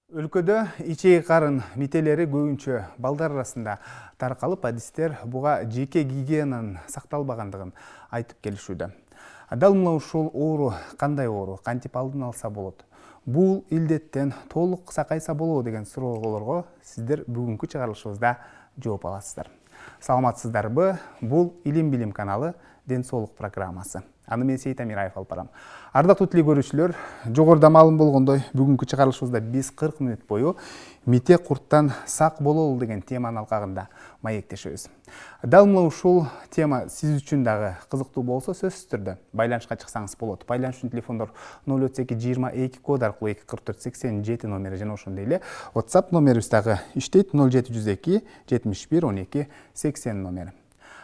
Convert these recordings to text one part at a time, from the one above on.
Өлкөдө ичеги карын мителери көбүнчө балдар арасында таркалып, адистер буга жеке гигиенанын сакталбагандыгын айтып келишүүдө. Дал мына ушул оору кандай оору, кантип алдын алса болот? Бул илдеттен толук сакайса болобу деген суроолорго сиздер бүгүнкү чыгарылышыбызда жооп аласыздар. Саламатсыздарбы? Бул Илим Билим каналы Ден соолук программасы. Аны мен Сейит Амираев алып барам. Ардактуу теле-көрүүчүлөр, жогоруда маалым болгондой, бүгүнкү чыгарылышыбызда биз 40 мүнөт бою мите курттан сак бололу деген теманын алкагында маектешебиз. Дал мына ушул тема сиз үчүн дагы кызыктуу болсо, сөзсүз түрдө байланышка чыксаңыз болот. Байланыш үчүн телефондор 032 код аркылуу 24487 номери жана ошондой эле WhatsApp номерибиз дагы иштейт 0702 71 12 80 номери.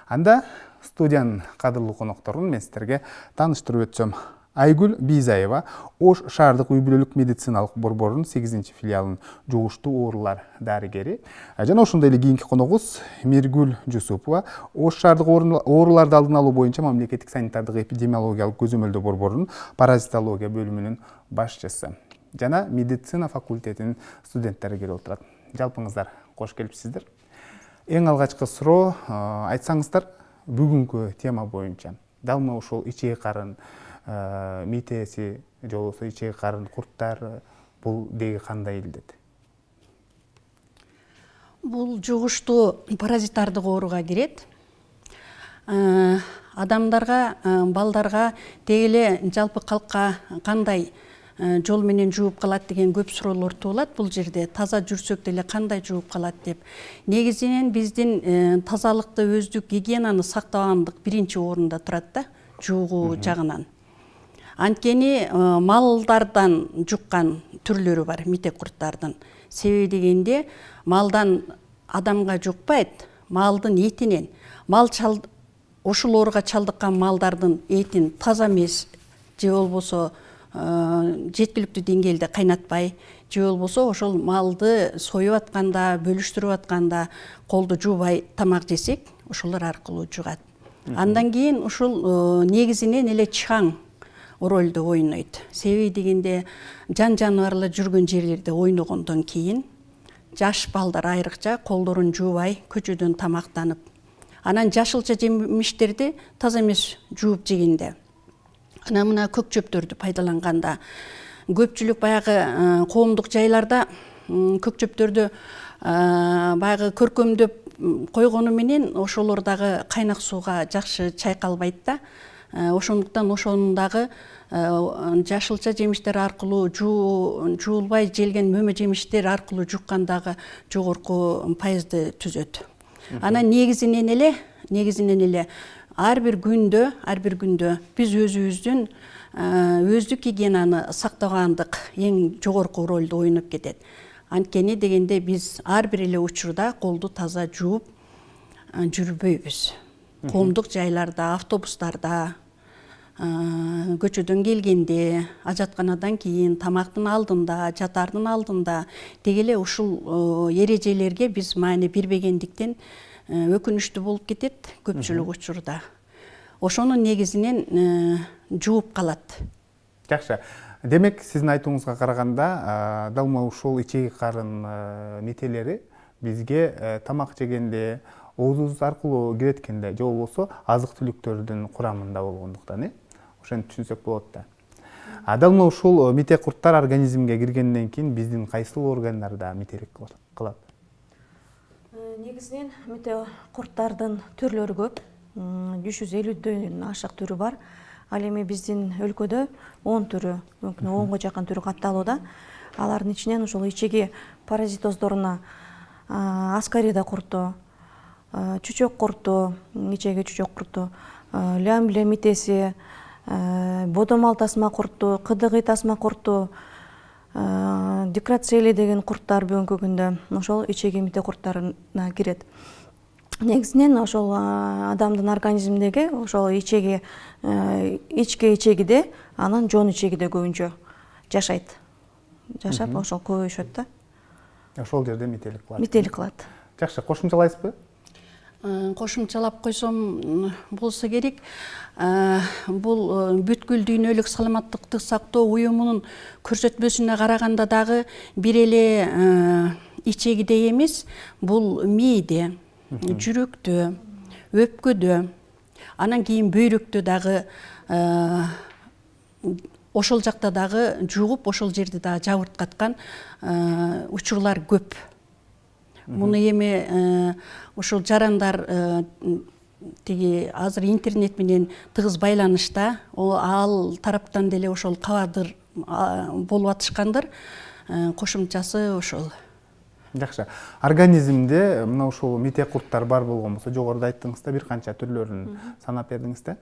Анда студиянын кадырлуу конокторун мен сиздерге тааныштырып өтсөм. Айгүл Бийзаева Ош шаардык үй-бүлөлүк медициналык борборунун 8-филиалынын жугуштуу оорулар дарыгери. Жана ошондой эле кийинки коногубуз Миргүл Жусупова Ош шаардык ооруларды алдын алуу боюнча мамлекеттик санитардык эпидемиологиялык көзөмөлдөө борборунун паразитология бөлүмүнүн башчысы. Жана медицина факультетинин студенттери келип отурат. Жалпыңыздар кош келипсиздер. Эң алгачкы суроо, айтсаңыздар бүгүнкү тема боюнча дал мына ушул ичеги карын митеси же болбосо ичеги карын курттары бул деги кандай илдет? Бул жугуштуу паразиттардык ооруга кирет. Адамдарга, балдарга, деги эле жалпы калкка кандай жол менен жууп калат деген көп суроолор туулат. Бул жерде таза жүрсөк деле кандай жууп калат деп. Негизинен биздин тазалыкты, өздүк гигиенаны сактагандык биринчи орунда турат да, жуугуу жагынан. Анткени малдардан жуккан түрлөрү бар, мите курттардын. Себеби дегенде малдан адамга жукпайт, малдын этинен. Ошол ооруга чалдыккан малдардын этин таза эмес же болбосо жеткиликтүү деңгээлде кайнатпай, же болбосо ошол малды союп атканда, бөлүштүрүп атканда колду жуубай тамак жесек, ошолор аркылуу жугат. Андан кийин ушул негизинен эле чаң ролду ойнойт. Себеби дегенде жан-жаныбарлар жүргөн жерлерде ойногондон кийин жаш балдар айрыкча колдорун жуубай көчөдөн тамактанып, анан жашылча жемиштерди таза эмес жууп жегенде, анан мына көк чөптөрдү пайдаланганда, көпчүлүк баягы коомдук жайларда көк чөптөрдү баягы көркөмдөп койгону менен ошолор дагы кайнак сууга жакшы чайкалбайт да. Ошондуктан ошонун дагы жашылча жемиштер аркылуу жуулбай желген мөмө жемиштер аркылуу жуккандагы жогорку пайызды түзөт. Анан негизинен эле ар бир күндө биз өзүбүздүн өздүк гигиенаны сактагандык эң жогорку ролду ойноп кетет. Анткени дегенде биз ар бир эле учурда колду таза жууп жүрбөйбүз. Коомдук жайларда, автобустарда, көчөдөн келгенде, ажатканадан кийин, тамактын алдында, жатардын алдында деги эле ушул эрежелерге биз маани бербегендиктен өкүнүчтүү болуп кетет көпчүлүк учурда. Ошонун негизинен жууп калат. Жакшы. Демек, сиздин айтууңузга караганда, дал мына ушул ичеги карын мителери бизге тамак жегенде, оозубуз аркылуу киреткенде, же болбосо азык-түлүктөрдүн курамында болгондуктан, ошентип түшүнсөк болот да. Дал мына ушул мите курттар организмге киргенден кийин биздин кайсыл органдарда мителик кылат? Негизинен мите курттардын түрлөрү көп. 150дөн ашык түрү бар. Ал эми биздин өлкөдө 10 түрү, мүмкүн 10го жакын түрү катталууда. Алардын ичинен ушул ичеги паразитоздоруна аскарида курту, чүчөк курту, ичеги чүчөк курту, лямбле митеси, бодомал тасма курту, кыдыгый тасма курту, дикрацели деген курттар бүгүнкү күндө ошол ичеги мите курттарына кирет. Негизинен ошол адамдын организминдеги ошол ичеги ички ичегиде, анан жон ичегиде көбүнчө жашайт. Жашап ошол көбөйүшөт да. Ошол жерде мителик кылат. Мителик кылат. Жакшы, кошумчалайсызбы? кошумчалап койсом болсо керек, бул бүткүл дүйнөлүк саламаттыкты сактоо уюмунун көрсөтмөсүнө караганда дагы бир эле ичегиде эмес, бул мээде, жүрөктө, өпкөдө, анан кийин бөйрөктө дагы ошол жакта дагы жугуп, ошол жерди дагы жабырткаткан учурлар көп. Муну эми ошол жарандар тиги азыр интернет менен тыгыз байланышта, ал тараптан деле ошол кабардыр болуп атышкандыр. Кошумчасы ошол. Жакшы. Организмде мына ушул мите курттар бар болгон болсо, жогоруда айттыңыз да, бир канча түрлөрүн санап бердиңиз да.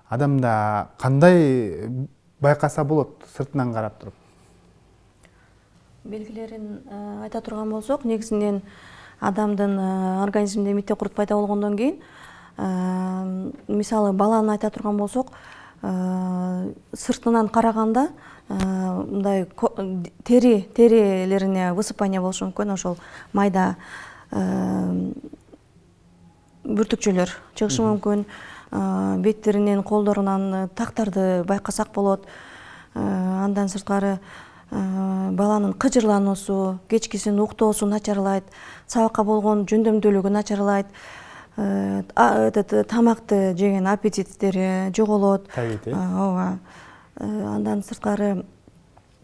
Адамда кандай байкаса болот сыртынан карап туруп? Белгилерин айта турган болсок, негизинен адамдын организминде мите курт пайда болгондон кийин, мисалы баланы айта турган болсок, сыртынан караганда мындай терилерине высыпание болушу мүмкүн, ошол майда бүртүкчөлөр чыгышы мүмкүн, беттеринен, колдорунан тактарды байкасак болот. Андан сырткары баланын кыжырлануусу, кечкисин уктоосу начарлайт, сабакка болгон жөндөмдүүлүгү начарлайт, тамакты жеген аппетиттери жоголот. Ооба. Андан сырткары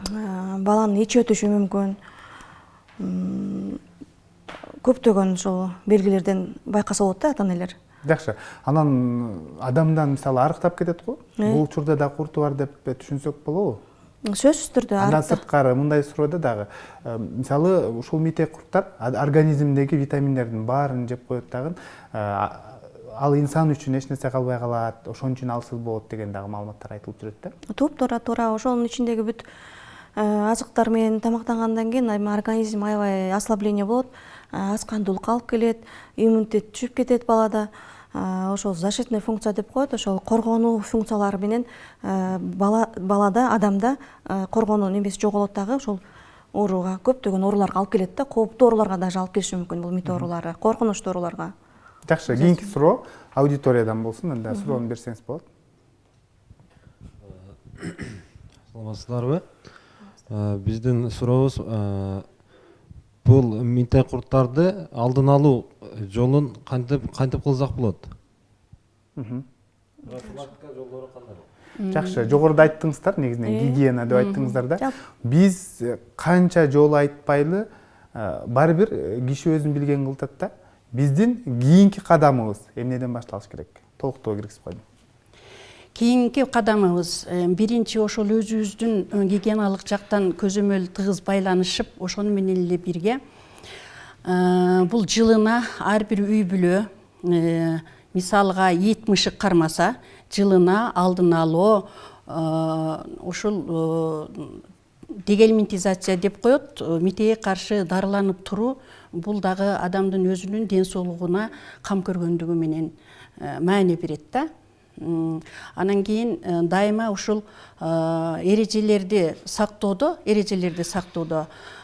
баланын ичи өтүшү мүмкүн. Көптөгөн ошол белгилерден байкаса болот да ата-энелер. Жакшы. Анан адамдан мисалы арыктап кетет го. Бул учурда да курту бар деп түшүнсөк болобу? Сөзсүз түрдө Андан сырткары мындай суроода дагы, мисалы ушул мите курттар организмдеги витаминдердин баарын жеп коет дагы, ал инсан үчүн эч нерсе калбай калат, ошон үчүн алсыз болот деген дагы маалыматтар айтылып жүрөт да. Туура. Ошонун ичиндеги бүт азыктар менен тамактангандан кийин организм аябай ослабление болот, аскандуулукка алып келет, иммунитет түшүп кетет балада. Ошол защитный функция деп коет, ошол коргонуу функциялары менен балада, адамда коргонуу немеси жоголот дагы, ошол ооруга, көптөгөн ооруларга алып келет да, кооптуу ооруларга даже алып келиши мүмкүн бул мите оорулары, коркунучтуу ооруларга. Жакшы, кийинки суроо аудиториядан болсун, анда суроону берсеңиз болот. Саламатсыздарбы? Биздин сурообуз бул мите курттарды алдын алуу жолун кантип кылсак болот? Профилактика жолдору кандай? Жакшы, жогоруда айттыңыздар, негизинен гигиена деп айттыңыздар да. Биз канча жолу айтпайлы, баары бир киши өзүн билген кылтат да. Биздин кийинки кадамыбыз эмнеден башталыш керек? Толуктоо киргизип койдум. Кийинки кадамыбыз биринчи ошол өзүбүздүн гигиеналык жактан көзөмөл тыгыз байланышып, ошону менен эле бирге бул жылына ар бир үй бүлө, мисалга ит мышык кармаса, жылына алдын алуу, ушул дегельминтизация деп коет, митеге каршы дарыланып туруу, бул дагы адамдын өзүнүн ден соолугуна кам көргөндүгү менен маани берет да. Анан кийин дайыма ушул эрежелерди сактоодо,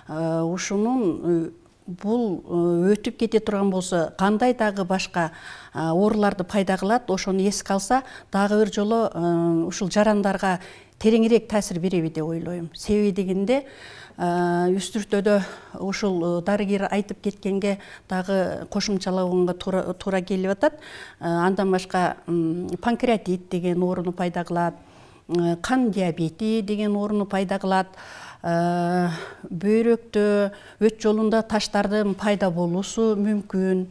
ушунун бул өтүп кете турган болсо, кандай дагы башка ооруларды пайда кылат, ошону эске алса, дагы бир жолу ушул жарандарга тереңирээк таасир береби деп ойлойм. Себеби дегенде үстүртөдө ушул дарыгер айтып кеткенге дагы кошумчалаганга туура келип атат. Андан башка панкреатит деген ооруну пайда кылат, кан диабети деген ооруну пайда кылат, бөйрөктө, өт жолунда таштардын пайда болуусу мүмкүн.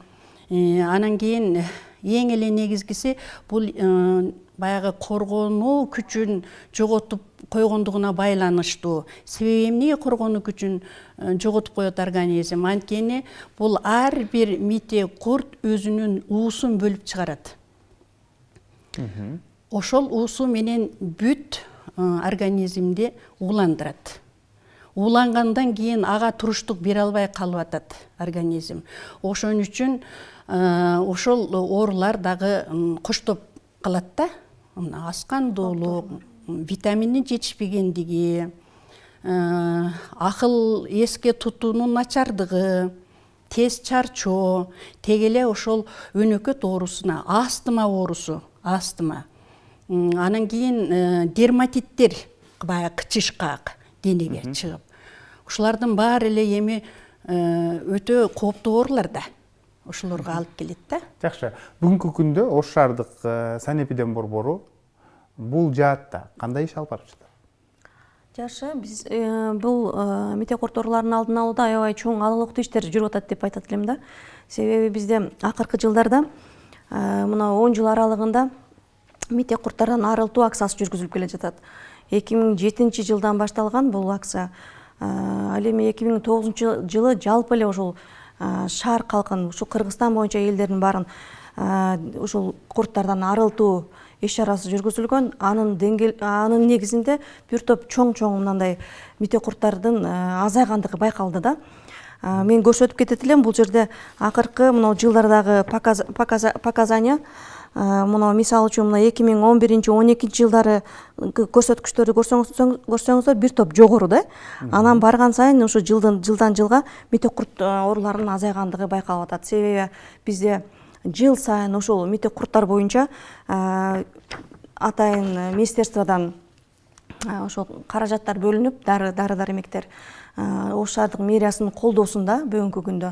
Анан кийин эң эле негизгиси бул баягы коргонуу күчүн жоготуп койгондугуна байланыштуу. Себеби эмнеге коргонуу күчүн жоготуп коет организм? Анткени бул ар бир мите курт өзүнүн уусун бөлүп чыгарат. Ошол уусу менен бүт организмди ууландырат. Уулангандан кийин ага туруштук бере албай калып атат организм. Ошон үчүн ошол оорулар дагы коштоп калат да. Аскандуулук, витаминдин жетишпегендиги, акыл эске тутуунун начардыгы, тез чарчоо, тегеле ошол өнөкөт оорусуна, астма оорусу, астма. Анан кийин дерматиттер, баягы кычышкак денеге чыгып. Ушулардын баары эле эми өтө кооптуу оорулар да. Ошолорго алып келет да. Жакшы. Бүгүнкү күндө Ош шаардык санэпидем борбору бул жаатта кандай иш алып барып жатат? Жакшы, биз бул мите курт ооруларын алдын алууда аябай чоң алалыктуу иштер жүрүп атат деп айтат элем да. Себеби бизде акыркы жылдарда мына 10 жыл аралыгында мите курттардан арылтуу акциясы жүргүзүлүп келе жатат. 2007 жылдан башталган бул акция. Ал эми 2009 жылы жалпы эле ошол шаар калкын, ушу Кыргызстан боюнча элдердин баарын ушул курттардан арылтуу иш чарасы жүргүзүлгөн. Анын негизинде бир топ чоң мындай мите курттардын азайгандыгы байкалды да. Мен көрсөтүп кетет элем, бул жерде акыркы мына жылдардагы показания, мына мисалы үчүн мына 2011-12 жылдары көрсөткүчтөрдү көрсөңүздөр бир топ жогору да. Анан барган сайын ушу жылдан жылга мите курт ооруларынын азайгандыгы байкалып атат. Себеби бизде жыл сайын ошол мите курттар боюнча атайын министерстводон ошол каражаттар бөлүнүп, дары-дармектер Ош шаардык мэриясынын колдоосунда бүгүнкү күндө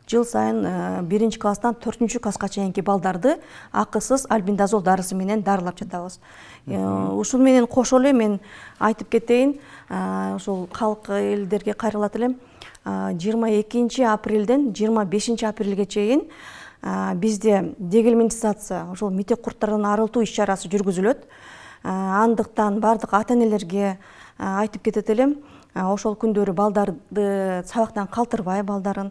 жыл сайын 1 класстан 4 класска чейинки балдарды акысыз альбендазол дарысы менен дарылап жатабыз. Ушул менен кошо эле мен айтып кетейин, ошол калк элдерге кайрылат элем. 22 апрелден 25 апрелге чейин бизде дегельминтизация, ошол мите курттардан арылтуу иш чарасы жүргүзүлөт. Андыктан бардык ата-энелерге айтып кетет элем, ошол күндөрү балдарды сабактан калтырбай, балдарын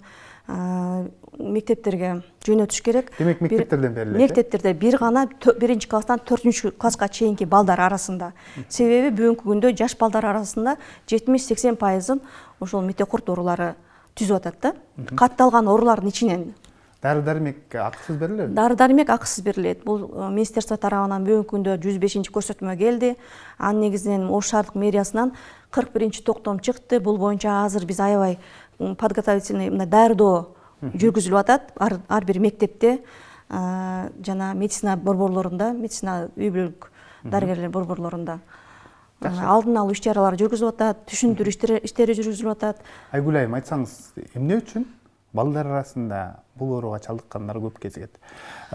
мектептерге жөнөтүш керек. Демек мектептерден берилет. Мектептерде бир гана 1 класстан 4 класска чейинки балдар арасында. Себеби бүгүнкү күндө жаш балдар арасында 70-80% ошол мите курт оорулары түзүп атат да. Катталган оорулардын ичинен. Дары-дармек акысыз берилет? Дары-дармек акысыз берилет. Бул министерство тарабынан бүгүнкү күндө 105 көрсөтмө келди. Анын негизинен Ош шаардык мэриясынан 41 токтом чыкты. Бул боюнча азыр биз аябай подготовительный даярдоо жүргүзүлүп атат. Ар бир мектепте жана медицина борборлорунда, медицина үй бүлөлүк дарыгерлер борборлорунда алдын алуу иш чаралары жүргүзүлүп атат, түшүндүрүү иштери жүргүзүлүп атат. Айгүл айым, айтсаңыз, эмне үчүн балдар арасында бул ооруга чалдыккандар көп кезигет?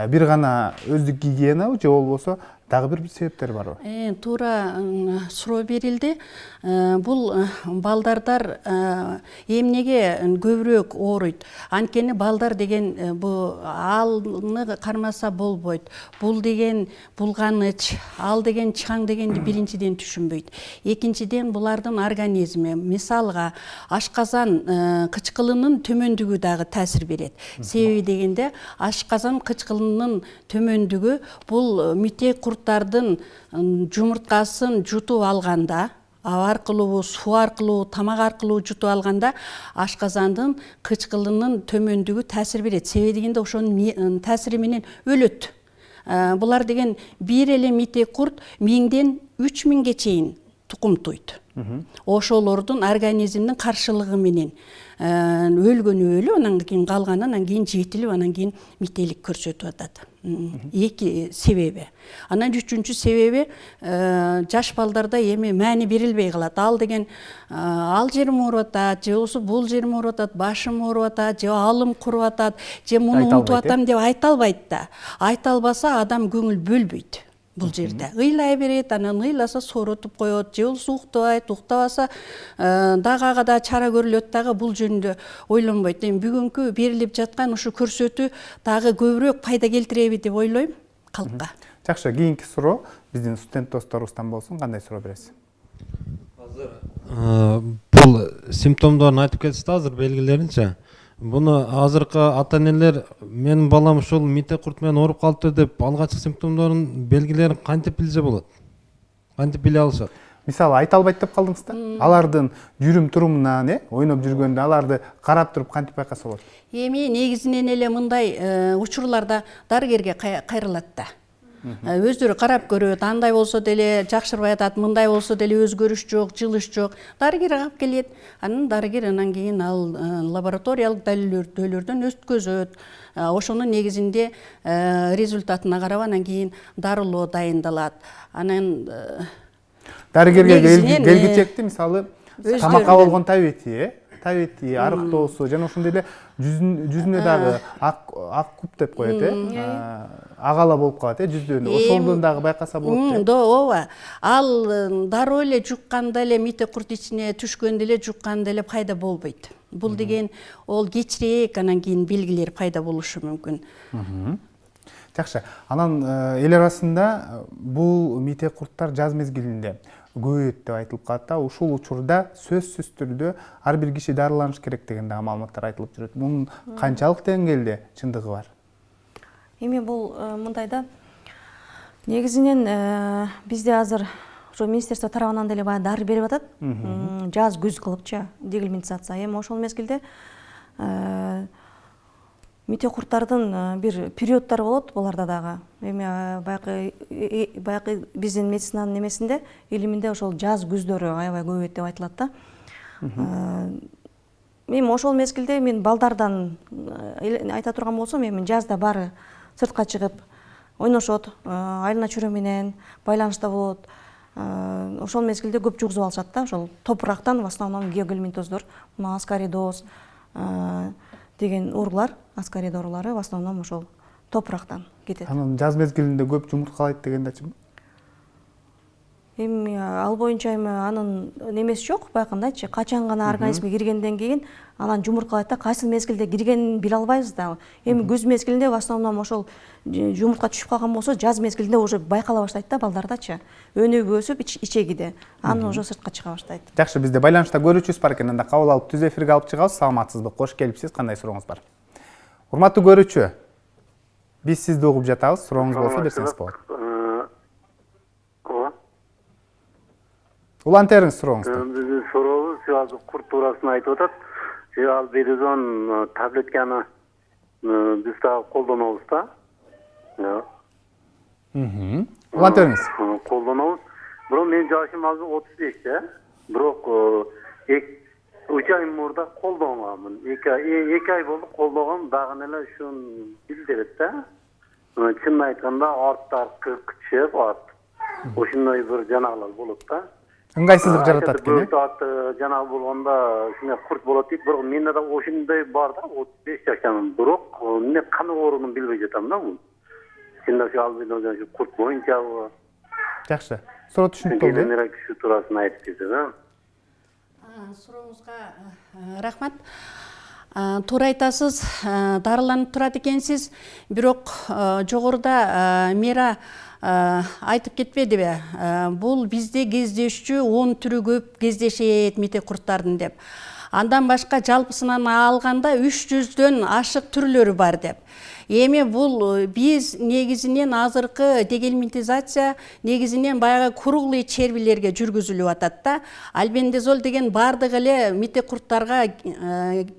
Бир гана өздүк гигиенабы же болбосо дагы бир себептер барбы? Туура суроо берилди. Бул балдардар эмнеге көбүрөөк ооруйт? Анткени балдар деген бул алны кармаса болбойт. Бул деген булганыч, ал деген чаң дегенди биринчиден түшүнбөйт. Экинчиден булардын организми, мисалга ашказан кычкылынын төмөндүгү дагы таасир берет. Себеби дегенде ашказан кычкылынын төмөндүгү бул мите курттардын жумурткасын жутуп алганда, аба аркылуу, суу аркылуу, тамак аркылуу жутуп алганда ашказандын кычкылынын төмөндүгү таасир берет. Себеби дегенде ошонун таасири менен өлөт. Булар деген бир эле мите курт 1000ден 3000ге чейин тукумтуйт. Ошолордун организмдин каршылыгы менен өлгөнү өлүп, анан кийин калганы, анан кийин жетилип, анан кийин мителик көрсөтүп атат. Эки себеби. Анан үчүнчү себеби жаш балдарда эми маани берилбей калат. Ал деген ал жерим ооруп атат, же болбосо бул жерим ооруп атат, башым ооруп атат, же алым куруп атат, же муну унутуп атам деп айта албайт да. Айта албаса адам көңүл бөлбөйт. Бул жерде ыйлай берет, анан ыйласа сооротуп коет, же болбосо уктабайт, уктабаса дагы ага да чара көрүлөт дагы, бул жөнүндө ойлонбойт. Эми бүгүнкү берилип жаткан ушу көрсөтүү дагы көбүрөөк пайда келтиреби деп ойлойм калкка. Жакшы, кийинки суроо биздин студент досторубуздан болсун. Кандай суроо бересиз? Бул симптомдорун айтып кетсиз да, азыр белгилеринчи. Буну азыркы ата-энелер менин балам ушул мите курт менен ооруп калыптыр деп алгачкы симптомдорун, белгилерин кантип билсе болот? Кантип биле алышат? Мисалы айта албайт деп калдыңыз да. Алардын жүрүм турумунан, ойноп жүргөндө аларды карап туруп кантип байкаса болот? Эми негизинен эле мындай учурларда дарыгерге кайрылат да. өздөрү карап көрөт, андай болсо деле жакшырбай атат, мындай болсо деле өзгөрүш жок, жылыш жок. Дарыгер алып келет. Анан дарыгер анан кийин ал лабораториялык далилдөөдөн өткөзөт. Ошонун негизинде результатына карап анан кийин дарылоо дайындалат. Анан дарыгерге негизинен, келгичекти мисалы өздөрүнүн- тамакка болгон табети, арыктоосу жана ошондой эле жүзүнө дагы ак куп деп коет, агала болуп калат, жүздөн. Ошондон дагы байкаса болот. ооба. Ал дароо эле жукканда эле мите курт ичине түшкөндө эле жукканда эле пайда болбойт. Бул деген ол кечирээк анан кийин белгилер пайда болушу мүмкүн. Жакшы. Анан эл арасында бул мите курттар жаз мезгилинде көбөйөт деп айтылып калат да. Ушул учурда сөзсүз түрдө ар бир киши дарыланыш керек деген дагы маалыматтар айтылып жүрөт. Мунун канчалык деңгээлде чындыгы бар? Эми бул мындай да, негизинен бизде азыр ошо министерство тарабынан деле баягы дары берип атат. Жаз күз кылыпчы деглимитизация. Эми ошол мезгилде мите курттардын бир периоддору болот буларда дагы. Эми баягы биздин медицинанын немесинде, илиминде ошол жаз күздөрү аябай көбөйөт деп айтылат да. Эми ошол мезгилде мен балдардан айта турган болсом, эми жазда баары сыртка чыгып ойношот, айлана чүрө менен байланышта болот. Ошол мезгилде көп жугузуп алышат да, ошол топурактан в основном геоглиминтоздор, мына аскаридоз деген оорулар, аскарид оорулары в основном ошол топурактан кетет. Анан жаз мезгилинде көп жумурткалайт дегенде ачымы? Эми ал боюнча эми анын немеси жок, байкындайчы, качан гана организмге киргенден кийин анан жумурткалайт да, кайсы мезгилде киргенин биле албайбыз да. Эми күз мезгилинде в основном ошол жумуртка түшүп калган болсо, жаз мезгилинде уже байкала баштайт да балдардачы. Өнөгү өсүп, ичегиде. Анан уже сыртка чыга баштайт. Жакшы, бизде байланышта көрүүчүбүз бар экен, анда кабыл алып түз эфирге алып чыгабыз. Саламатсызбы? Кош келипсиз. Кандай сурооңуз бар? Урматтуу көрүүчү, биз сизди угуп жатабыз. Сурооңуз болсо берсеңиз болот. Улан териңиз сурооңузду. Биздин сурообуз азыр курт туурасында айтып атат. Ал беризон таблетканы биз дагы колдонобуз да. Улан териңиз. Колдонобуз. Бирок менин жашым азыр 35, бирок 3 ай мурда колдонгонмун. 2 ай болду колдогом, дагы эле ушун билдирет да. Чынын айтканда арттар кычып атат. Ошондой бир жанагылар болот да. Ыңгайсыздык жаратат экен. Жанагы болгондо ушундай курт болот дейт, бирок менде да ошондой бар да, 35 жашамын. Бирок эмне кандай ооруну билбей жатам да бул. Чында ошо албидо курт боюнчабы. Жакшы. Суроо түшүнүктүү болду. Менен киши туурасында айтып кетти да. Сурооңузга рахмат. Туура айтасыз, дарыланып турат экенсиз, бирок жогоруда Мира айтып кетпедиби? Бул бизде кездешчү 10 түрү көп кездешет мите курттардын деп. Андан башка жалпысынан алганда 300дөн ашык түрлөрү бар деп. Эми бул биз негизинен азыркы деглимитизация негизинен баягы круглый червилерге жүргүзүлүп атат да. Альбендазол деген бардыгы эле мите курттарга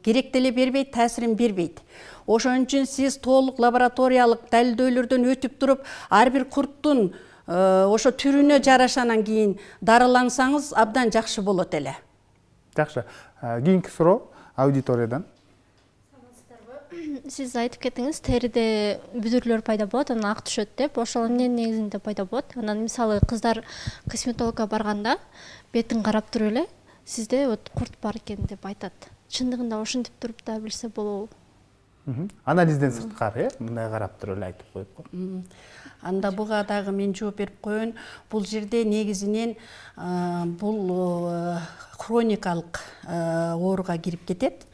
керек деле бербейт, таасирин бербейт. Ошон үчүн сиз толук лабораториялык далилдөөлөрдөн өтүп туруп, ар бир курттун ошо түрүнө жараша анан кийин дарылансаңыз абдан жакшы болот эле. Жакшы. Кийинки суроо аудиториядан. Сиз айтып кеттиңиз, териде бүдүрлөр пайда болот, анан ак түшөт деп. Ошол эмненин негизинде пайда болот? Анан мисалы кыздар косметологко барганда бетин карап туруп эле сизде курт бар экен деп айтат. Чындыгында ошентип туруп да билсе болобу? Анализден сырткары, мындай карап туруп эле айтып коюп. Анда буга дагы мен жооп берип коеюн. Бул жерде негизинен бул хроникалык ооруга кирип кетет.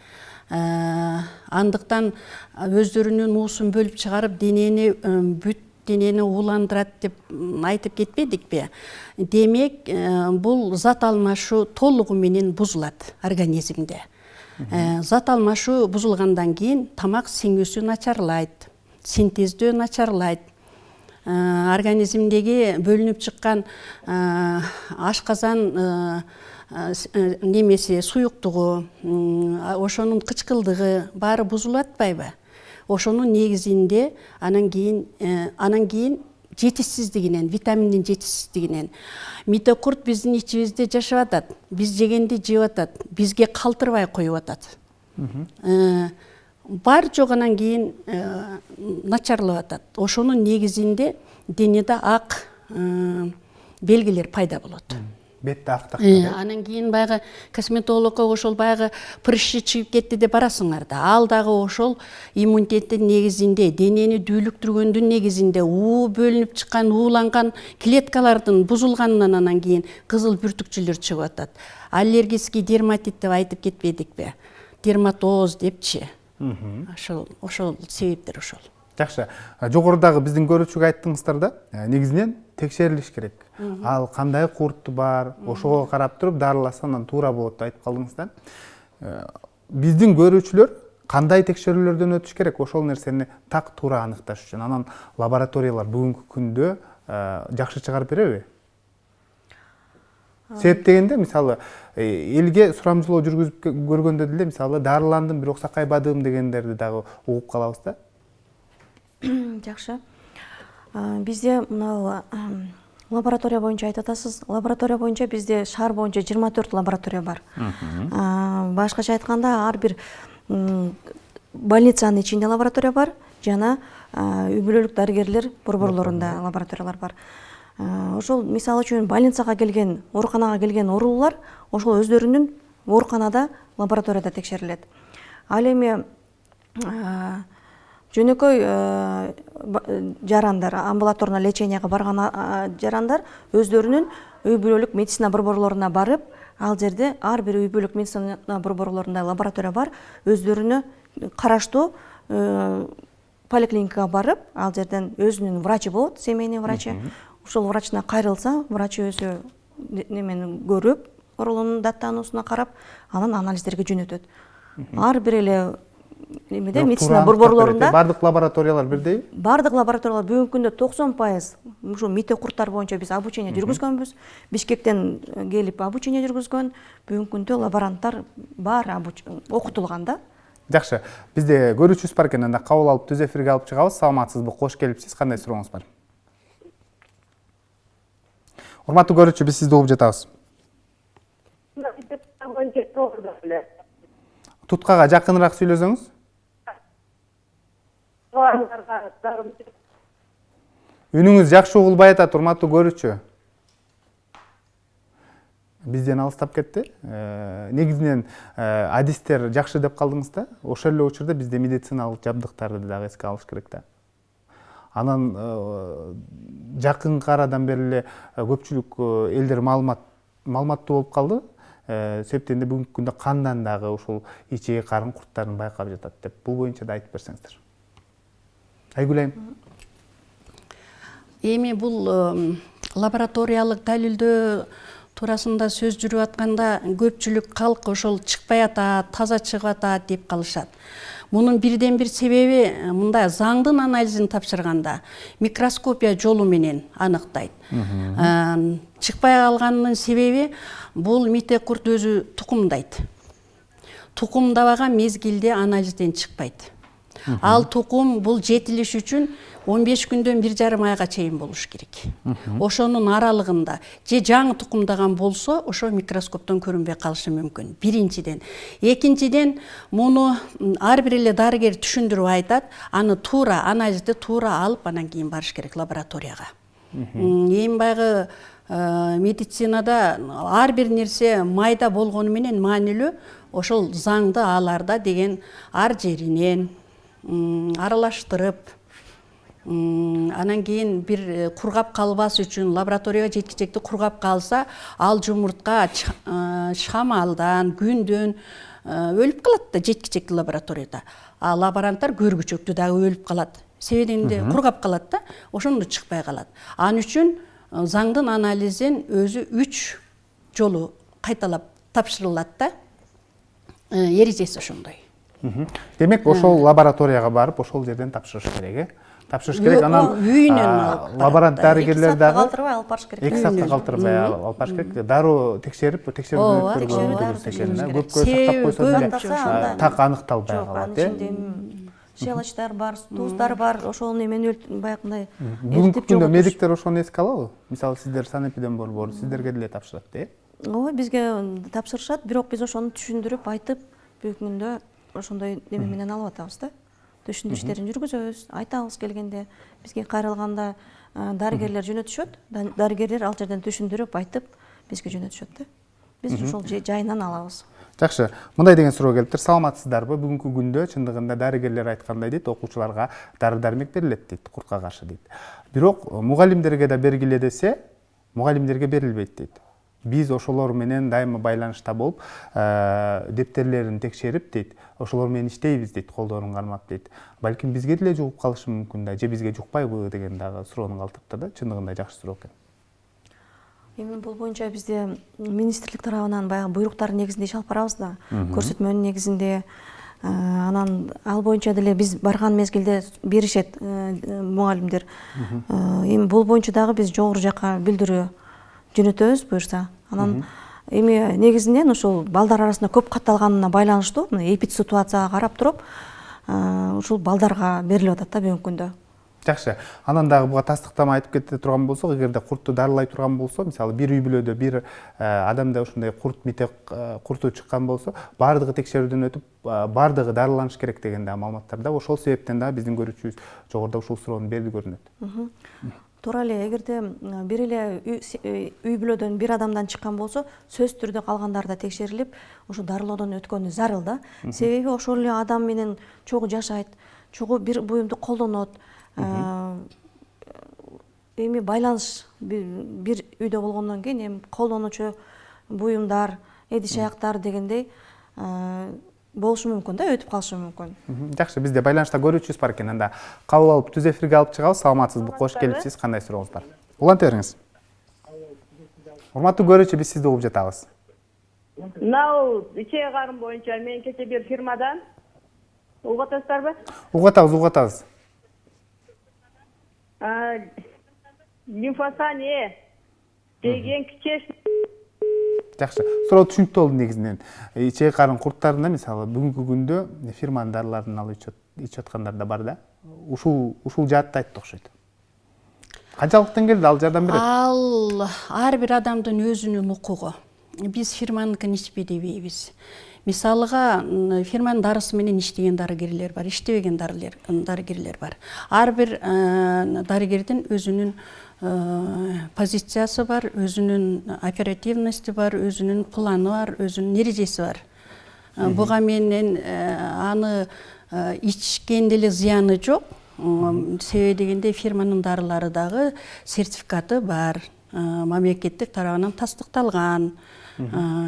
Андыктан өздөрүнүн уусун бөлүп чыгарып, денени бүт денени ууландырат деп айтып кетпедикпи? Демек, бул зат алмашуу толугу менен бузулат организмде. Зат алмашуу бузулгандан кийин тамак сиңүүсү начарлайт, синтездөө начарлайт. Организмдеги бөлүнүп чыккан ашказан немеси суюктугу, ошонун кычкылдыгы баары бузулуп атпайбы? Ошонун негизинде анан кийин жетишсиздигинен, витаминдин жетишсиздигинен. Митокурт биздин ичибизде жашап атат, биз жегенди жеп атат, бизге калтырбай коюп атат. Бар жоғанан кейін начарлап атат. Ошонун негизинде денеде ак белгилер пайда болот. Бетте актак. Анан кейін баягы косметологко ошол баягы прыщи чыгып кетти деп барасыңар да. Ал дагы ошол иммунитеттин негизинде, денени дүүлүктүргөндүн негизинде уу бөлүнүп чыккан, ууланган клеткалардын бузулганынан анан кейін кызыл бүртүкчүлөр чыгып атат. Аллергический дерматит деп айтып кетпедикпи? Дерматоз депчи. Ошол себептер ошол. Жакшы. Жогорудагы биздин көрүүчүгө айттыңыздар да, негизинен текшерилиш керек. Ал кандай курту бар, ошого карап туруп дарыласа анан туура болот деп айтып калдыңыз да. Биздин көрүүчүлөр кандай текшерүүлөрдөн өтүш керек? Ошол нерсени так туура аныкташ үчүн анан лабораториялар бүгүнкү күндө жакшы чыгарып береби? Себеп дегенде, мисалы, элге сурамжылоо жүргүзүп көргөндө деле, мисалы, дарыландым, бирок сакайбадым дегендерди дагы угуп калабыз да. Жакшы. Бизде мына лаборатория боюнча айтып атасыз. Лаборатория боюнча бизде шаар боюнча 24 лаборатория бар. Башкача айтканда, ар бир больницанын ичинде лаборатория бар, жана үй бүлөлүк дарыгерлер борборлорунда лабораториялар бар. Ошол мисалы үчүн больницага келген, ооруканага келген оорулуулар ошол өздөрүнүн ооруканада, лабораторияда текшерилет. Ал эми жөнөкөй жарандар, амбулаторно леченияга барган жарандар өздөрүнүн үй бүлөлүк медицина борборлоруна барып, ал жерде ар бир үй бүлөлүк медицина борборлорунда лаборатория бар, өздөрүнө караштуу поликлиникага барып, ал жерден өзүнүн врачы болот, семейный врачы. Ошол врачына кайрылса, врач өзү немени көрүп, оорулуунун даттануусуна карап, анан анализдерге жөнөтөт. Ар бир эле немеде медицина борборлорунда бардык лабораториялар бирдей? Бардык лабораториялар бүгүнкү күндө 90% ушу митокурттар боюнча биз обучение жүргүзгөнбүз. Бишкектен келип обучение жүргүзгөн, бүгүнкү күндө лаборанттар бар окутулган да. Жакшы. Бизде көрүүчүбүз бар экен, анда кабыл алып түз эфирге алып чыгабыз. Саламатсызбы? Кош келипсиз. Кандай сурооңуз бар? Урматтуу көрүүчү, биз сизди угуп жатабыз. Туткага жакыныраак сүйлөсөңүз. Үнүңүз жакшы угулбай атат, урматтуу көрүүчү. Бизден алыстап кетти. Негизинен адистер жакшы деп калдыңыз да. Ошол эле учурда бизде медициналык жабдыктарды дагы эске алыш керек да. Анан жакынкы арадан бери эле көпчүлүк элдер маалыматтуу болуп калды. Себептен де бүгүнкү күндө кандан дагы ушул ичеги карын курттарын байкап жатат деп. Бул боюнча да айтып берсеңиздер. Айгүл айым. Эми бул лабораториялык далилдөө туурасында сөз жүрүп атканда көпчүлүк калк ошол чыкпай атат, таза чыгып атат деп калышат. Мунун бирден бир себеби мындай заңдын анализин тапшырганда микроскопия жолу менен аныктайт. Чыкпай калганынын себеби бул митокурт өзү тукумдайт. Тукумдабаган мезгилде анализден чыкпайт. Ал тукум бул жетилиш үчүн 15 күндөн 1,5 айга чейин болуш керек. Ошонун аралыгында же жаңы тукумдаган болсо, ошо микроскоптон көрүнбөй калышы мүмкүн. Биринчиден. Экинчиден, муну ар бир эле дарыгер түшүндүрүп айтат, аны туура анализди туура алып, анан кийин барыш керек лабораторияга. Эми байгы медицинада ар бир нерсе майда болгону менен маанилүү, ошол заңды аларда деген ар жеринен аралаштырып, анан кийин бир кургап калбас үчүн лабораторияга жеткичекти кургап калса, ал жумуртка шамалдан, күндөн өлүп калат да жеткичекти лабораторияда. А лаборанттар көргүчөктү дагы өлүп калат. Себебинде кургап калат да, ошондо чыкпай калат. Ал үчүн заңдын анализин өзү 3 жолу кайталап тапшырылат да. Эрежеси ошондой. Демек, ошол лабораторияга барып, ошол жерден тапшырыш керек, тапшырыш керек. Анан лаборант дарыгерлер дагы 2 саатка калтырбай алып барыш керек. Дароо текшерип, текшерүү көп сактап койсо так аныкталбай калат. щелочтар бар, туздар бар, ошол немени баягындай Бүгүнкү күндө медиктер ошону эске алабы? Мисалы сиздер санэпиден борбору сиздерге деле тапшырат, Ооба, бизге тапшырышат, бирок биз ошону түшүндүрүп айтып, бүгүнкү күндө ошондой неме менен алып атабыз да. Түшүндүрүштөрүн жүргүзөбүз, айтабыз келгенде, бизге кайрылганда дарыгерлер жөнөтүшөт, дарыгерлер ал жерден түшүндүрүп айтып, бизге жөнөтүшөт да. Биз ошол жайынан алабыз. Жакшы, мындай деген суроо келиптир. Саламатсыздарбы? Бүгүнкү күндө чындыгында дарыгерлер айткандай дейт, окуучуларга дары-дармек берилет дейт, куртка каршы дейт. Бирок мугалимдерге да бергиле десе, мугалимдерге берилбейт дейт. Биз ошолор менен дайыма байланышта болуп, дептерлерин текшерип дейт, ошолор менен иштейбиз дейт, колдорун кармап дейт. Балким бизге деле жугуп калышы мүмкүн да, же бизге жукпайбы деген дагы суроону калтырыпты да, чындыгында жакшы суроо экен. Эми бул боюнча бизде министрлик тарабынан баягы буйруктар негизинде иш алып барабыз да, көрсөтмөнүн негизинде. Анан ал боюнча деле биз барган мезгилде беришет мугалимдер. Эми бул боюнча дагы биз жогору жакка билдирүү жөнөтөбүз буюрса. Анан эми негизинен ошол балдар арасында көп катталганына байланыштуу эпидситуацияга карап туруп, ушул балдарга берилип атат да бүгүнкү күндө. Жакшы. Анан дагы буга тастыктама айтып кете турган болсок, эгерде куртту дарылай турган болсо, мисалы бир үй бүлөдө бир адамда ушундай курт мите курту чыккан болсо, бардыгы текшерүүдөн өтүп, бардыгы дарыланыш керек деген да маалыматтар да. Ошол себептен да биздин көрүүчүбүз жогоруда ушул суроону берди көрүнөт. Туура эле, эгерде бир эле үй бүлөдөн бир адамдан чыккан болсо, сөзсүз түрдө калгандары да текшерилип, ошо дарылоодон өткөнү зарыл да. Себеби ошол эле адам менен чогуу жашайт, чогуу бир буюмду колдонот. Эми байланыш бир үйдө болгондон кийин эми колдонуучу буюмдар, эдиш аяктар дегендей болушу мүмкүн да, өтүп калышы мүмкүн. Жакшы, бизде байланышта көрүүчүбүз бар экен. Анда кабыл алып түз эфирге алып чыгабыз. Саламатсызбы? Кош келипсиз. Кандай сурооңуз бар? Уланта бериңиз. Урматтуу көрүүчү, биз сизди угуп жатабыз. Мынау иче карым боюнча мен кече бир фирмадан угуп атасыздарбы? Угуп атабыз. Лимфосания деген кичеш. Жакшы. Суроо түшүнүктүү болду негизинен. Ичеги карын курттарында мисалы бүгүнкү күндө фирманын дарыларын алып ичип аткандар да бар да. Ушул жаатта айтты окшойт. Канчалыктан келди, ал жардам берет? Ал ар бир адамдын өзүнүн укугу. Биз фирманыкын ичпей дебейбиз. Мисалыга фирманын дарысы менен иштеген дарыгерлер бар, иштебеген дарыгерлер бар. Ар бир дарыгердин өзүнүн позициясы бар, өзүнүн оперативности бар, өзүнүн планы бар, өзүнүн эрежеси бар. Буга менен аны ичкенде эле зыяны жок. Себеби дегенде фирманын дарылары дагы сертификаты бар, мамлекеттик тарабынан тастыкталган.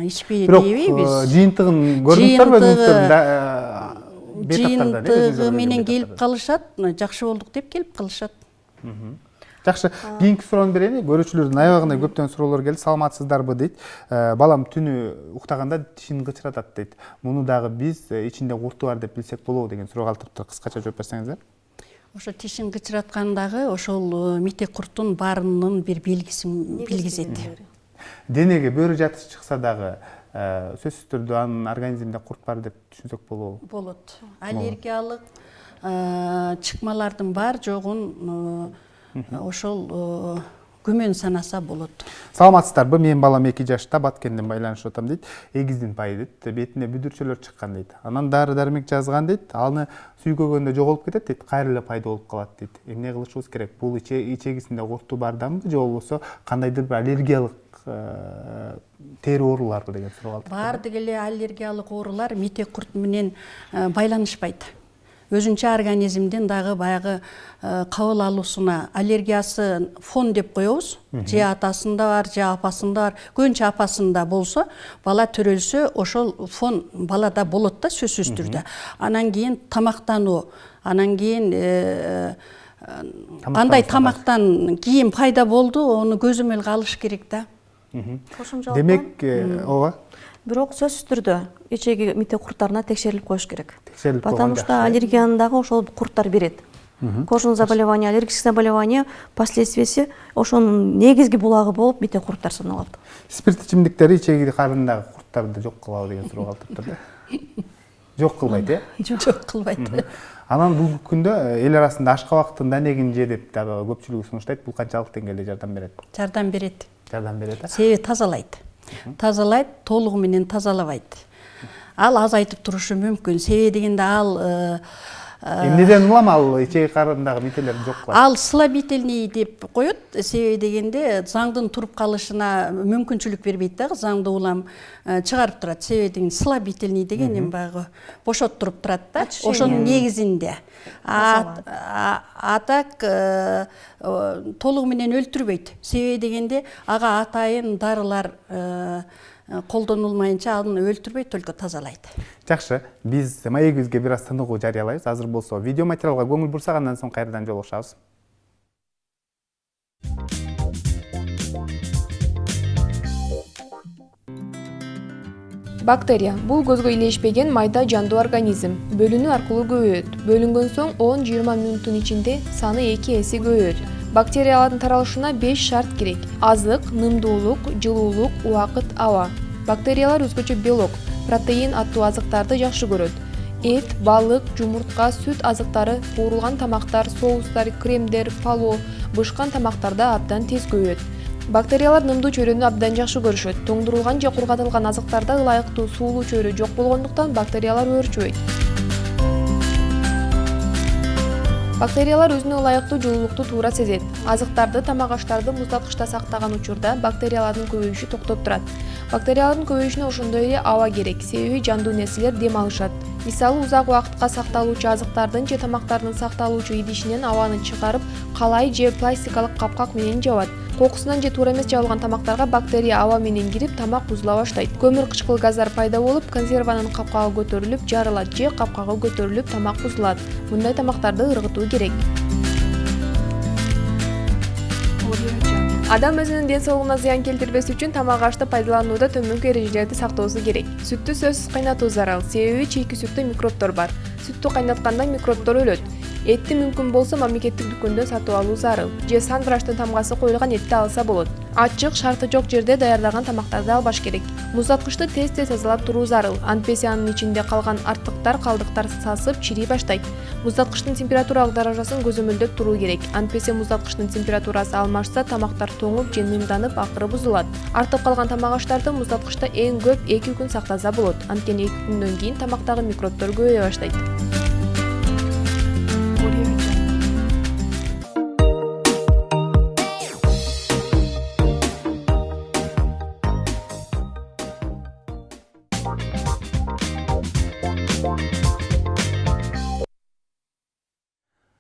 Ичпей дебейбиз. Жыйынтыгын көрдүңүздөрбү өзүңүздөрдүн бетактарда? Жыйынтыгы менен келип калышат, жакшы болдук деп келип калышат. Жакшы, кийинки суроону берейин. Көрүүчүлөрдүн аябагында көптөн суроолор келди. Саламатсыздарбы дейт. Балам түнү уктаганда тишин кычыратат дейт. Муну дагы биз ичинде курту бар деп билсек болобу деген суроо калтырыптыр. Кыскача жооп берсеңиздер. Ошо тишин кычыраткандагы ошол мите курттун барынын бир белгисин билгизет. Денеге бөөрү жатыш чыкса дагы сөзсүз түрдө анын организминде курт бар деп түшүнсөк болобу? Болот. Аллергиялык чыкмалардын бар жогун ошол күмөн санаса болот. Саламатсыздарбы? Менин балам 2 жашта, Баткенден байланышып атам дейт. Эгиздин пайы дейт, бетине бүдүрчөлөр чыккан дейт. Анан дары-дармек жазган дейт. Аны сүйкөгөндө жоголуп кетет дейт, кайра эле пайда болуп калат дейт. Эмне кылышыбыз керек? Бул ичегисинде курту бардамы же болбосо кандайдыр бир аллергиялык тери ооруларбы деген суроо алды. Бардык эле аллергиялык оорулар мите курт менен байланышпайт. Өзүнчө организмдин дагы баягы кабыл алуусуна аллергиясы фон деп коебуз. Же атасында бар, же апасында бар. Көбүнчө апасында болсо, бала төрөлсө, ошол фон балада болот да сөзсүз түрдө. Анан кийин тамактануу, анан кийин кандай тамактан кийин пайда болду, ону көзөмөлгө алыш керек да. Демек, ооба. Бирок сөзсүз түрдө ичеги мите курттарына текшерилип коюш керек. Потому что аллергияны дагы ошол курттар берет. Кожный заболевание, аллергическое заболевание, последствиясы ошонун негизги булагы болуп мите курттар саналат. Спирт ичимдиктери ичеги карындагы курттарды жок кылабы деген суроо калтырыптыр да. жок кылбайт э? Жок кылбайт. Анан бул күндө эл арасында ашкабактын данегин же деп дагы көпчүлүгү сунуштайт. Бул канчалык деңгээлде жардам берет? Жардам берет. Жардам берет. Себеби тазалайт. Тазалайт, толугу менен тазалабайт. Ал азайтып турушу мүмкүн. Себеби дегенде ал Эмнеден улам ал ичеги карындагы мителерди жок кылат? Ал слабительный деп коет. Себеби дегенде заңдын туруп калышына мүмкүнчүлүк бербейт дагы, заңды улам чыгарып турат. Себеби деген слабительный деген эми баягы бошоттуруп турат да. Ошонун негизинде. Атак толугу менен өлтүрбөйт. Себеби дегенде ага атайын дарылар колдонулмайынча аны өлтүрбөйт, только тазалайт. Жакшы, биз маегибизге бир аз тыныгуу жарыялайбыз. Азыр болсо видео материалга көңүл бурсак, андан соң кайрадан жолугушабыз. Бактерия – бул көзгө илешпеген майда жандуу организм. Бөлүнүү аркылуу көбөйөт. Бөлүнгөн соң 10-20 мүнөттүн ичинде саны 2 эсе көбөйөт. Бактериялардын таралышына 5 шарт керек. Азык, нымдуулук, жылуулук, убакыт, аба. Бактериялар өзгөчө белок, протеин аттуу азыктарды жакшы көрөт. Эт, балык, жумуртка, сүт азыктары, куурулган тамактар, соустар, кремдер, пало, бышкан тамактарда абдан тез көбөйөт. Бактериялар нымдуу чөйрөнү абдан жакшы көрүшөт. Тоңдурулган же кургатылган азыктарда ылайыктуу суулуу чөйрө жок болгондуктан бактериялар өөрчүбөйт. Бактериялар өзүнө ылайыктуу жылуулукту туура сезет. Азыктарды, тамак аштарды муздаткычта сактаган учурда бактериялардын көбөйүшү токтоп турат. Бактериялардын көбөйүшүнө ошондой эле аба керек, себеби жандуу нерселер дем алышат. Мисалы, узак убакытка сакталуучу азыктардын же тамактардын сакталуучу идишинен абаны чыгарып, калай же пластикалык капкак менен жабат. Кокусунан же туура эмес жабылган тамактарга бактерия аба менен кирип, тамак бузула баштайт. Көмүр кычкыл газдар пайда болуп, консерванын капкагы көтөрүлүп, жарылат же капкагы көтөрүлүп, тамак бузулат. Мындай тамактарды ыргытуу керек. Адам өзүнүн ден соолугуна зыян келтирбеш үчүн тамак ашты пайдаланууда төмөнкү эрежелерди сактоосу керек. Сүттү сөзсүз кайнатуу зарыл, себеби чийки сүттө микробтор бар. Сүттү кайнатканда микробтор өлөт. Этти мүмкүн болсо мамлекеттик дүкөндөн сатып алуу зарыл. Же санфраштын тамгасы коюлган этти алса болот. Ачык, шарты жок жерде даярдаган тамактарды албаш керек. Муздаткычты тез-тез тазалап туруу зарыл. Антпесе анын ичинде калган артыктар, калдыктар сасып, чирий баштайт. Муздаткычтын температуралык даражасын көзөмөлдөп туруу керек. Антпесе муздаткычтын температурасы алмашса, тамактар тоңуп же нымданып, акыры бузулат. Артып калган тамак аштарды муздаткычта эң көп 2 күн сактаса болот. Анткени 2 күндөн кийин тамактагы микробтор көбөйө баштайт.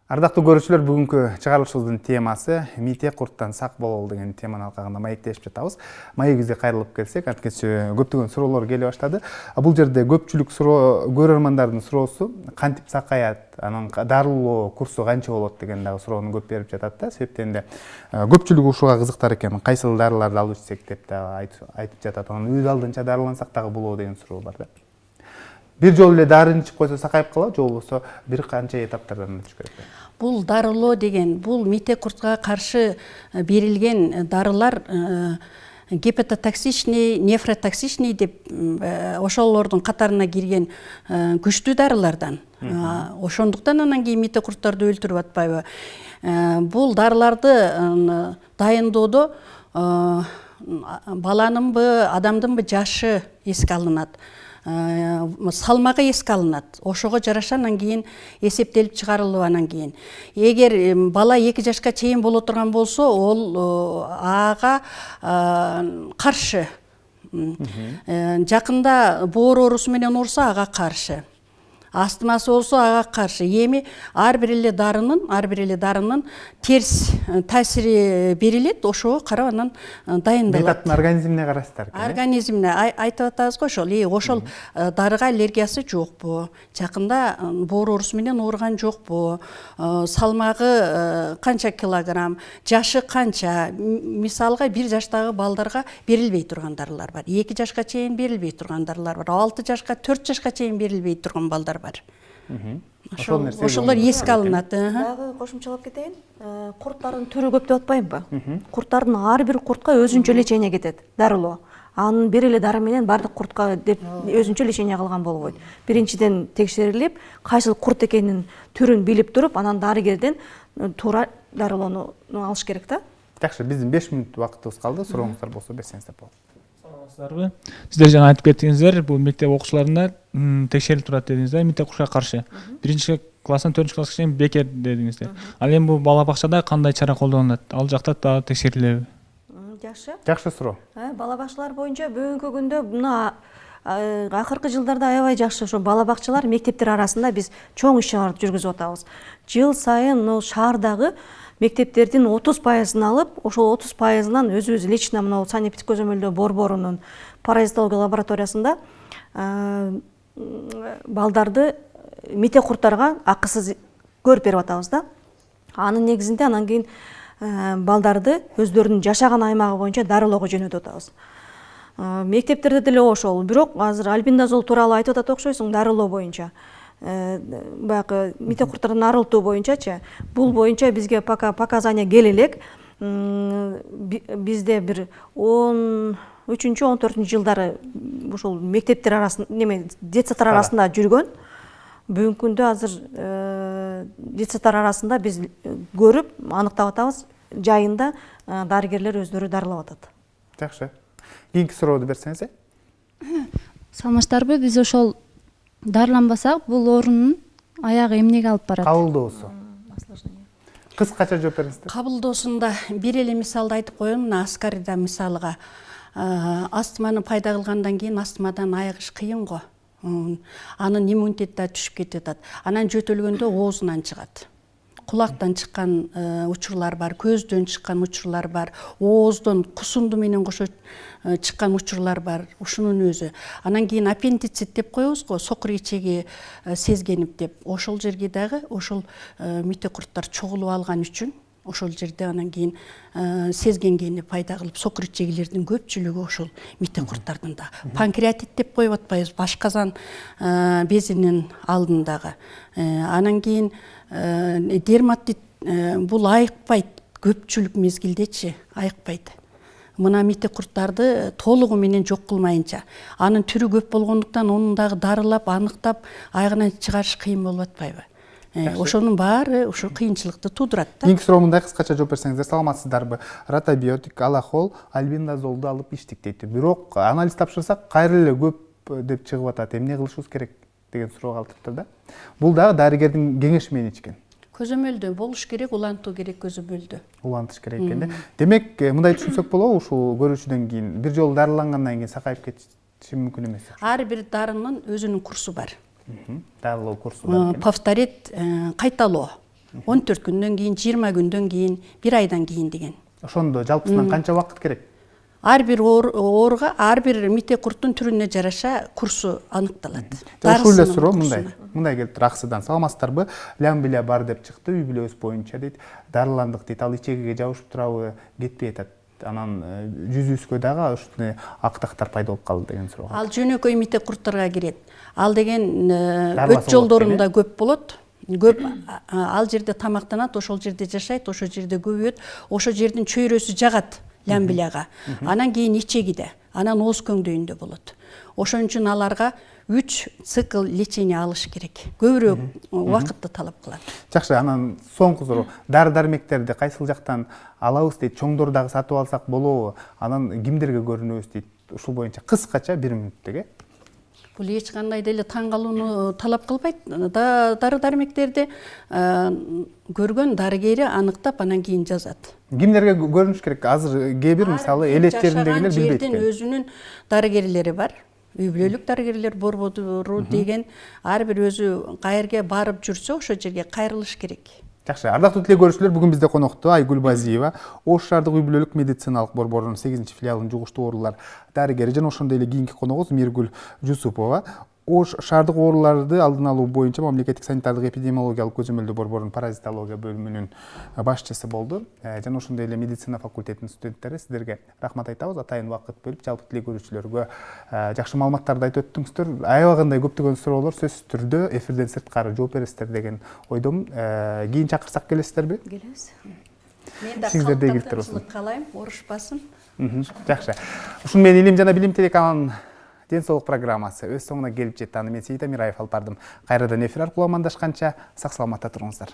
Ардактуу көрүүчүлөр, бүгүнкү чыгарылышыбыздын темасы мите курттан сак бололу деген теманын алкагында маектешип жатабыз. Маегибизге кайрылып келсек, анткенче көптөгөн суроолор келе баштады. Бул жерде көпчүлүк көрөрмандардын суроосу кантип сакаят, анын дарылоо курсу канча болот деген дагы суроону көп берип жатат да. Себептен да көпчүлүк ушуга кызыктар экен. Кайсыл дарыларды алып ичсек деп дагы айтып жатат. Анан өз алдынча дарылансак дагы болобу деген суроо бар да. Бир жолу эле дарыны ичип койсо сакайып калабы, же болбосо бир канча этаптардан өтүш керек? Бул дарылоо деген, бул мите куртка каршы берилген дарылар гепатотоксичный, нефротоксичный деп ошолордун катарына кирген күчтүү дарылардан. Ошондуктан анан кийин мите курттарды өлтүрүп атпайбы. Бул дарыларды дайындоодо баланынбы, адамдынбы жашы эске алынат. Салмагы эске алынат. Ошого жараша анан кийин эсептелип чыгарылып анан кийин. Эгер бала 2 жашка чейин боло турган болсо, ол ага каршы. Жакында боор оорусу менен ооруса ага каршы. Астмасы болсо ага каршы. Эми ар бир эле дарынын терс таасири берилет, ошого карап анан дайындалат. Метадын организмине карайсыздар экен. Организмине айтып атабыз го ошол. Ошол дарыга аллергиясы жокпу? Жакында боор оорусу менен ооруган жокпу? Салмагы канча килограмм? Жашы канча? Мисалга 1 жаштагы балдарга берилбей турган дарылар бар. 2 жашка чейин берилбей турган дарылар бар. 6 жашка, 4 жашка чейин берилбей турган балдар бар. Ошолор эске алынат. Дагы кошумчалап кетейин. Курттардын түрү көп деп атпаймынбы? Курттардын ар бир куртка өзүнчө лечение кетет, дарылоо. анын бир эле дары менен баардык куртка деп өзүнчө лечение кылган болбойт. Биринчиден текшерилип, кайсыл курт экенин түрүн билип туруп, анан дарыгерден туура дарылоону алыш керек да. Жакшы, биздин 5 мүнөт убактыбыз калды. Сурооңуздар болсо берсеңиздер болот. Саламатсыздарбы? Сиздер жана айтып кеттиңиздер, бул мектеп окуучуларына текшерилип турат дедиңиздер, митте курушка каршы. 1-класстан 4-класска чейин бекер дедиңиздер. Ал эми бул бала бакчада кандай чара колдонулат? Ал жакта дагы текшерилеби? Жакшы. Жакшы суроо. Бала бакчалар боюнча бүгүнкү күндө мына акыркы жылдарда аябай жакшы ошо бала бакчалар, мектептер арасында биз чоң иш-чараларды жүргүзүп атабыз. Жыл сайын шаардагы мектептердин 30%-ын алып, ошол 30%-ынан өзүбүз лично мына санитарлык көзөмөлдөө борборунун паразитология лабораториясында балдарды мите курттарга акысыз көрүп берип атабыз да. Анын негизинде анан кийин балдарды өздөрүнүн жашаган аймагы боюнча дарылоого жөнөтүп атабыз. Мектептерде деле ошол. Бирок азыр альбендазол тууралуу айтып атат окшойсуң, дарылоо боюнча. Баягы мите курттардан арылтуу боюнчачы, бул боюнча бизге пока показания келе элек. Бизде бир 13-14 жылдары ушул мектептер арасында, детсадтар арасында жүргөн. Бүгүнкү күндө азыр детсадтар арасында биз көрүп, аныктап атабыз, жайында дарыгерлер өздөрү дарылап атат. Жакшы. Кийинки сурооду берсеңиз. Саламатсыздарбы? Биз ошол дарыланбасак, бул оорунун аягы эмнеге алып барат? Кабылдоосу. Кыскача жооп бериңиздер. Кабылдоосунда бир эле мисалды айтып коеюн. Мына Аскарида мисалыга астманы пайда кылгандан кийин астмадан айыгыш кыйын го. Анын иммунитети да түшүп кетет. Анан жөтөлгөндө оозунан чыгат. Кулактан чыккан учурлар бар, көздөн чыккан учурлар бар, ооздон кусунду менен кошо чыккан учурлар бар. Ушунун өзү. Анан кийин аппендицит деп коебуз го, сокур ичеги сезгенип деп. Ошол жерге дагы ошол мите курттар чогулуп алган үчүн ошол жерде анан кийин сезгенгени пайда кылып, сокур ичегилердин көпчүлүгү ошол мите курттардын да. Панкреатит деп коюп атпайбыз, башказан безинин алдындагы. Анан кийин дерматит бул айыкпайт, көпчүлүк мезгилдечи айыкпайт. Мына мите курттарды толугу менен жок кылмайынча, анын түрү көп болгондуктан онун дагы дарылап, аныктап, айыгынан чыгарыш кыйын болуп атпайбы? Ошонун баары ошо кыйынчылыкты туудурат да. Кийинки суроо мындай, кыскача жооп берсеңиздер. Саламатсыздарбы? Ротобиотик, алахол, альбендазолду алып иштик дейт. Бирок анализ тапшырсак, кайра эле көп деп чыгып атат. Эмне кылышыбыз керек деген суроо калтырыптыр да. Бул дагы дарыгердин кеңеши менен ичкен. Көзөмөлдө болуш керек, улантуу керек көзөмөлдө. Улантыш керек экен да. Демек, мындай түшүнсөк болобу, ушул көрүүчүдөн кийин бир жолу дарылангандан кийин сакайып кетиши мүмкүн эмес. Ар бир дарынын өзүнүн курсу бар. Дарылоо курсу бар экен. Повторит, кайталоо. 14 күндөн кийин, 20 күндөн кийин, 1 айдан кийин деген. Ошондо жалпысынан канча убакыт керек? Ар бир ооруга, ар бир мите курттун түрүнө жараша курсу аныкталат. Ушул эле суроо мындай келиптир Аксыдан. Саламатсыздарбы? Лямбиля бар деп чыкты, үй бүлөбүз боюнча дейт. Дарыландык дейт. Ал ичегиге жабышып турабы, кетпей атат. Анан жүзүбүзгө дагы ушундай актактар пайда болуп калды деген суроо. Ал жөнөкөй мите курттарга кирет. Ал деген өт жолдорунда көп болот. Көп ал жерде тамактанат, ошол жерде жашайт, ошол жерде көбөйөт, ошол жердин чөйрөсү жагат лямбиляга. Анан кийин ичегиде, анан ооз көңдөйүндө болот. Ошон үчүн аларга 3 цикл лечение алыш керек. Көбүрөөк убакытты талап кылат. Жакшы, анан соңку суроо. Дары-дармектерди кайсыл жактан алабыз дейт, чоңдор дагы сатып алсак болобу? Анан кимдерге көрүнөбүз дейт. Ушул боюнча кыскача 1 мүнөттөгө. Бул эч кандай деле таң калууну талап кылбайт. Дары-дармектерди көргөн дарыгери аныктап, анан кийин жазат. Кимдерге көрүнүш керек? Азыр кээ бир мисалы элет жериндегилер билбейт экен. Өзүнүн дарыгерлери бар. Үй бүлөлүк дарыгерлер борбору деген ар бир өзү каерге барып жүрсө, ошол жерге кайрылыш керек. Жакшы, ардактуу теле көрүүчүлөр, бүгүн бизде конокто Айгүл Базиева, Ош шаардык үй бүлөлүк медициналык борборунун 8-филиалынын жугуштуу оорулар дарыгери жана ошондой эле кийинки коногубуз Миргүл Жусупова. Ош шаардык ооруларды алдын алуу боюнча мамлекеттик санитардык эпидемиологиялык көзөмөлдөө борборунун паразитология бөлүмүнүн башчысы болду. Жана ошондой эле медицина факультетинин студенттери, сиздерге рахмат айтабыз. Атайын убакыт бөлүп, жалпы теле көрүүчүлөргө жакшы маалыматтарды айтып өттүңүздөр. Аябагандай көптөгөн суроолор сөзсүз түрдө эфирден сырткары жооп бересиздер деген ойдомун. Кийин чакырсак келесиздерби? Келебиз. Мен да калыптырчылык каалайм, орушпасын. Жакшы. Ушун менен Илим жана билим телеканалынын ден соолук программасы өз соңуна келип жетти. Аны мен Сейит Амираев алып бардым. Кайрадан эфир аркылуу амандашканча сак саламатта туруңуздар.